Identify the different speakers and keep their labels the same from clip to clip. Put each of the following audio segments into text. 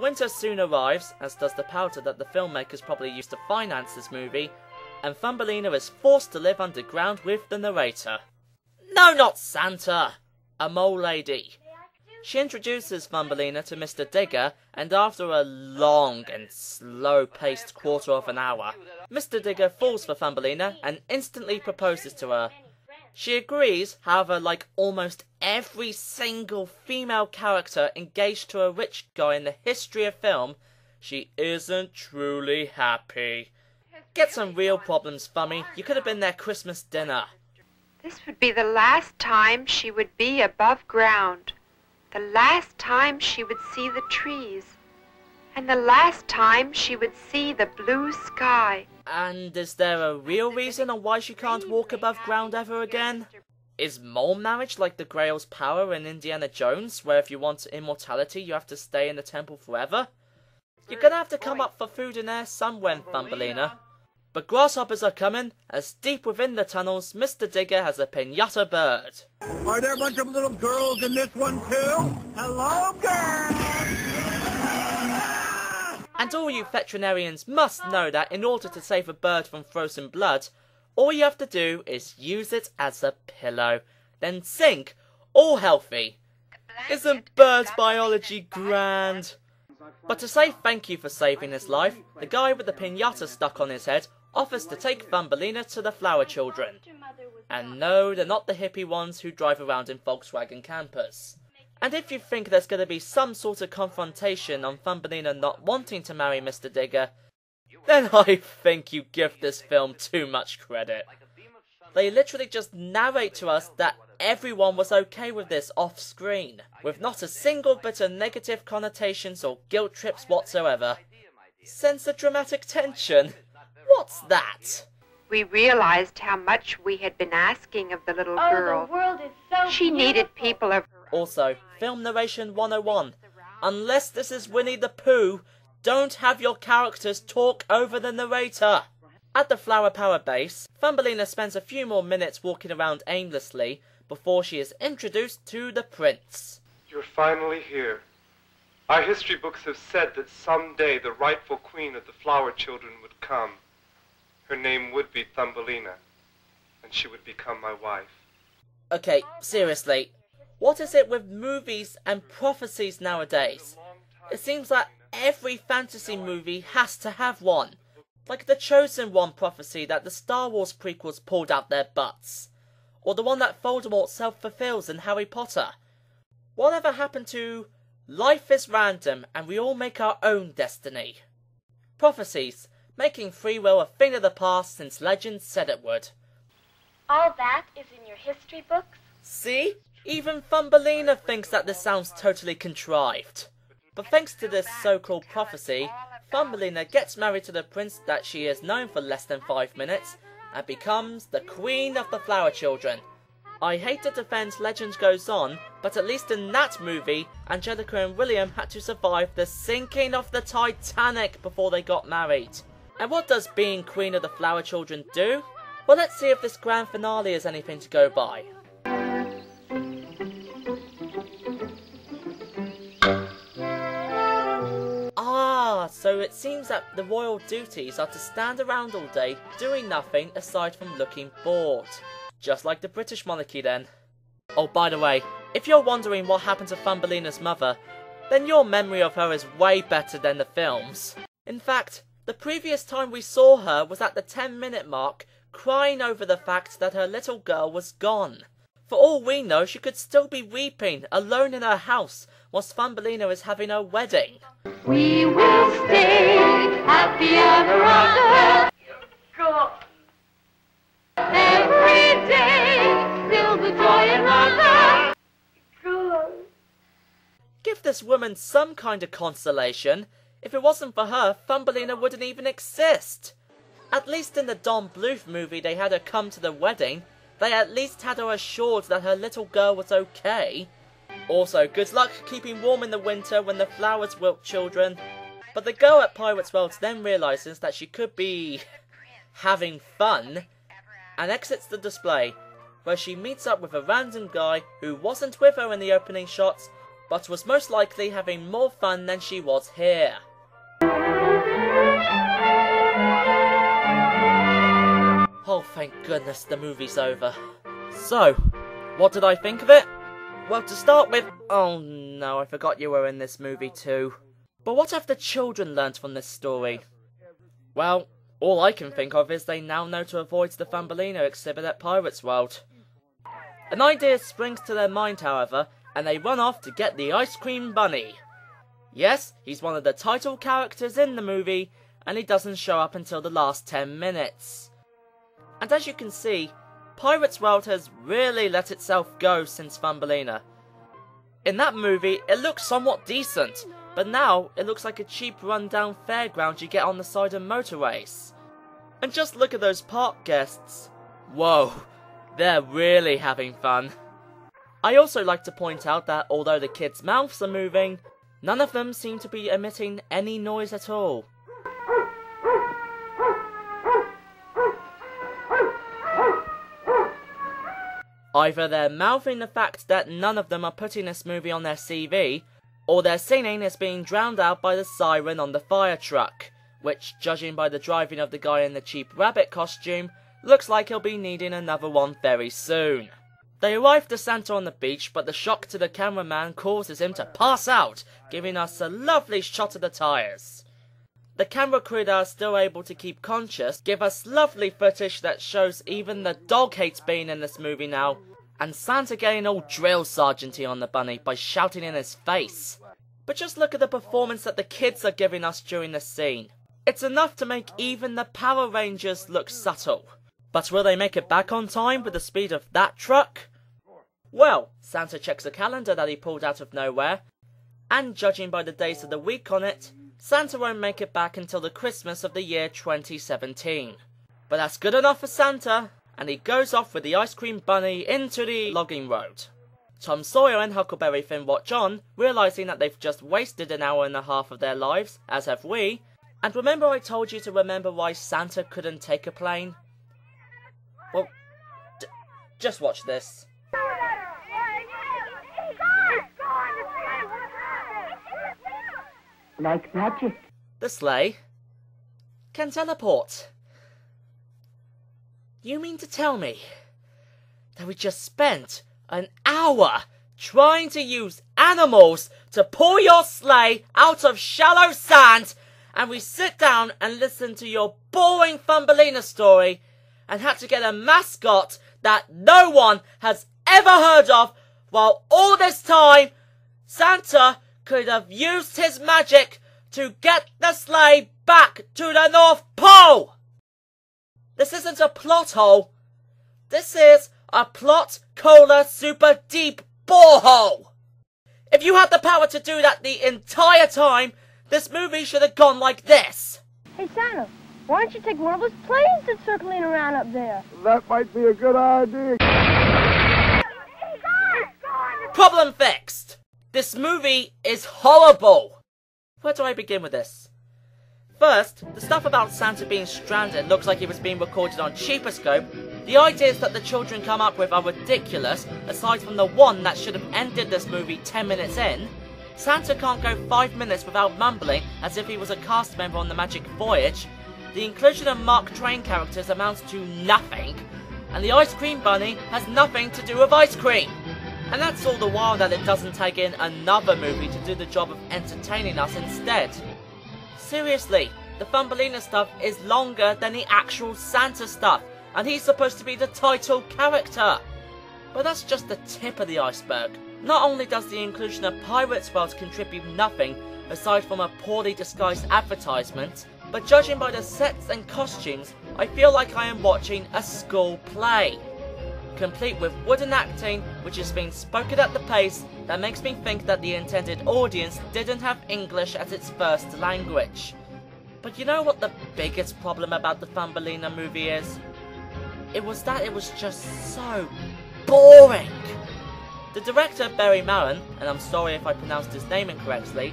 Speaker 1: Winter soon arrives, as does the powder that the filmmakers probably used to finance this movie, and Thumbelina is forced to live underground with the narrator. No, not Santa! A mole lady. She introduces Thumbelina to Mr. Digger, and after a long and slow-paced quarter of an hour, Mr. Digger falls for Thumbelina and instantly proposes to her. She agrees, however, like almost every single female character engaged to a rich guy in the history of film, she isn't truly happy. Get some real problems, Thummy. You could have been their Christmas dinner.
Speaker 2: This would be the last time she would be above ground. The last time she would see the trees. And the last time she would see the blue sky.
Speaker 1: And is there a real reason on why she can't walk above ground ever again? Is mole marriage like the Grail's power in Indiana Jones, where if you want immortality you have to stay in the temple forever? You're gonna have to come up for food and air somewhere, Thumbelina. But grasshoppers are coming, as deep within the tunnels, Mr. Digger has a piñata bird.
Speaker 3: Are there a bunch of little girls in this one too? Hello, girls!
Speaker 1: And all you veterinarians must know that in order to save a bird from frozen blood, all you have to do is use it as a pillow, then sink, all healthy. Isn't bird biology grand? But to say thank you for saving his life, the guy with the piñata stuck on his head offers to take Thumbelina to the flower children. And no, they're not the hippie ones who drive around in Volkswagen campers. And if you think there's going to be some sort of confrontation on Thumbelina not wanting to marry Mr. Digger, then I think you give this film too much credit. They literally just narrate to us that everyone was okay with this off-screen, with not a single bit of negative connotations or guilt trips whatsoever. Sense the dramatic tension? What's that?
Speaker 2: We realized how much we had been asking of the little girl.
Speaker 4: The world is so
Speaker 2: She needed people of her own.
Speaker 1: Also, Film Narration 101. Unless this is Winnie the Pooh, don't have your characters talk over the narrator. At the Flower Power base, Thumbelina spends a few more minutes walking around aimlessly before she is introduced to the prince.
Speaker 5: You're finally here. Our history books have said that someday the rightful queen of the flower children would come. Her name would be Thumbelina, and she would become my wife.
Speaker 1: Okay, seriously, what is it with movies and prophecies nowadays? It seems like every fantasy movie has to have one. Like the Chosen One prophecy that the Star Wars prequels pulled out their butts. Or the one that Voldemort self-fulfills in Harry Potter. Whatever happened to life is random and we all make our own destiny? Prophecies, making free will a thing of the past since legend said it would.
Speaker 4: All that is in your history books?
Speaker 1: See? Even Thumbelina thinks that this sounds totally contrived. But thanks to this so-called prophecy, Thumbelina gets married to the prince that she has known for less than 5 minutes and becomes the queen of the flower children. I hate to defend Legend Goes On, but at least in that movie, Angelica and William had to survive the sinking of the Titanic before they got married. And what does being queen of the flower children do? Well, let's see if this grand finale is anything to go by. So it seems that the royal duties are to stand around all day doing nothing aside from looking bored. Just like the British monarchy then. Oh, by the way, if you're wondering what happened to Thumbelina's mother, then your memory of her is way better than the films. In fact, the previous time we saw her was at the 10-minute mark, crying over the fact that her little girl was gone. For all we know, she could still be weeping, alone in her house, whilst Thumbelina is having her wedding.
Speaker 4: We will stay at the other end. Go every day, filled with joy and laughter. Go.
Speaker 1: Give this woman some kind of consolation. If it wasn't for her, Thumbelina wouldn't even exist. At least in the Don Bluth movie they had her come to the wedding. They at least had her assured that her little girl was okay. Also, good luck keeping warm in the winter when the flowers wilt, children. But the girl at Pirate's World then realises that she could be having fun and exits the display, where she meets up with a random guy who wasn't with her in the opening shots, but was most likely having more fun than she was here. Oh, thank goodness the movie's over. So, what did I think of it? Well, to start with, oh no, I forgot you were in this movie too. But what have the children learnt from this story? Well, all I can think of is they now know to avoid the Thumbelina exhibit at Pirates World. An idea springs to their mind, however, and they run off to get the Ice Cream Bunny. Yes, he's one of the title characters in the movie, and he doesn't show up until the last 10 minutes. And as you can see, Pirates World has really let itself go since Thumbelina. In that movie, it looked somewhat decent, but now it looks like a cheap run-down fairground you get on the side of motorways. And just look at those park guests. Whoa, they're really having fun. I also like to point out that although the kids' mouths are moving, none of them seem to be emitting any noise at all. Either they're mouthing the fact that none of them are putting this movie on their CV, or their singing is being drowned out by the siren on the fire truck, which, judging by the driving of the guy in the cheap rabbit costume, looks like he'll be needing another one very soon. They arrive to Santa on the beach, but the shock to the cameraman causes him to pass out, giving us a lovely shot of the tyres. The camera crew that are still able to keep conscious give us lovely footage that shows even the dog hates being in this movie now, and Santa getting all drill sergeanty on the bunny by shouting in his face. But just look at the performance that the kids are giving us during this scene. It's enough to make even the Power Rangers look subtle. But will they make it back on time with the speed of that truck? Well, Santa checks a calendar that he pulled out of nowhere, and judging by the days of the week on it, Santa won't make it back until the Christmas of the year 2017. But that's good enough for Santa, and he goes off with the Ice Cream Bunny into the logging road. Tom Sawyer and Huckleberry Finn watch on, realising that they've just wasted an hour and a half of their lives, as have we. And remember I told you to remember why Santa couldn't take a plane? Well, just watch this.
Speaker 6: Like magic.
Speaker 1: The sleigh can teleport. You mean to tell me that we just spent an hour trying to use animals to pull your sleigh out of shallow sand, and we sit down and listen to your boring Thumbelina story and had to get a mascot that no one has ever heard of, while all this time Santa could have used his magic to get the sleigh back to the North Pole? This isn't a plot hole. This is a plot cola super deep borehole. If you had the power to do that the entire time, this movie should have gone like this.
Speaker 6: Hey, Santa, why don't you take one of those planes that's circling around up there?
Speaker 3: That might be a good idea.
Speaker 1: Problem fixed. This movie is horrible. Where do I begin with this? First, the stuff about Santa being stranded looks like it was being recorded on Cheaperscope. The ideas that the children come up with are ridiculous, aside from the one that should have ended this movie 10 minutes in. Santa can't go 5 minutes without mumbling as if he was a cast member on the Magic Voyage. The inclusion of Mark Twain characters amounts to nothing. And the Ice Cream Bunny has nothing to do with ice cream. And that's all the while that it doesn't tag in another movie to do the job of entertaining us instead. Seriously, the Thumbelina stuff is longer than the actual Santa stuff, and he's supposed to be the title character. But that's just the tip of the iceberg. Not only does the inclusion of Pirates World contribute nothing, aside from a poorly disguised advertisement, but judging by the sets and costumes, I feel like I am watching a school play. Complete with wooden acting, which is being spoken at the pace that makes me think that the intended audience didn't have English as its first language. But you know what the biggest problem about the Thumbelina movie is? It was that it was just so boring. The director, Barry Maron, and I'm sorry if I pronounced his name incorrectly,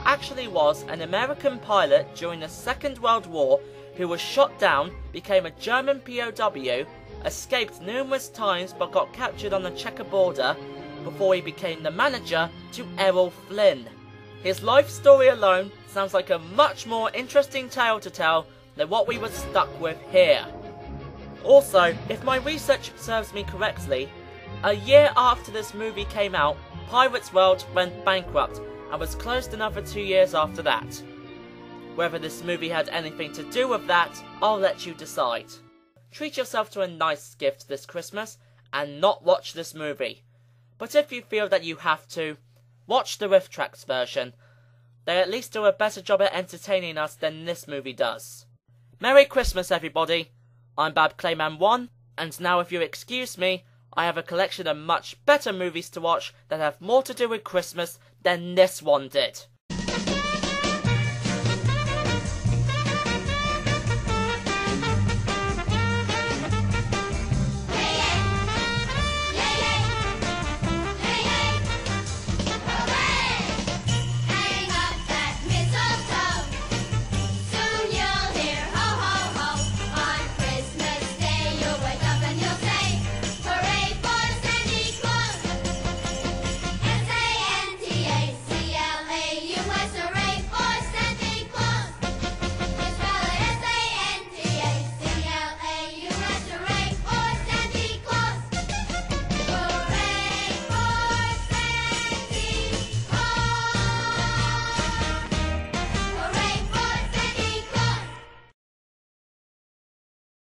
Speaker 1: actually was an American pilot during the Second World War who was shot down, became a German POW, escaped numerous times but got captured on the Checker border, before he became the manager to Errol Flynn. His life story alone sounds like a much more interesting tale to tell than what we were stuck with here. Also, if my research serves me correctly, a year after this movie came out, Pirates World went bankrupt and was closed another 2 years after that. Whether this movie had anything to do with that, I'll let you decide. Treat yourself to a nice gift this Christmas and not watch this movie. But if you feel that you have to, watch the Riff Tracks version. They at least do a better job at entertaining us than this movie does. Merry Christmas, everybody! I'm Bab Clayman 1, and now if you excuse me, I have a collection of much better movies to watch that have more to do with Christmas than this one did.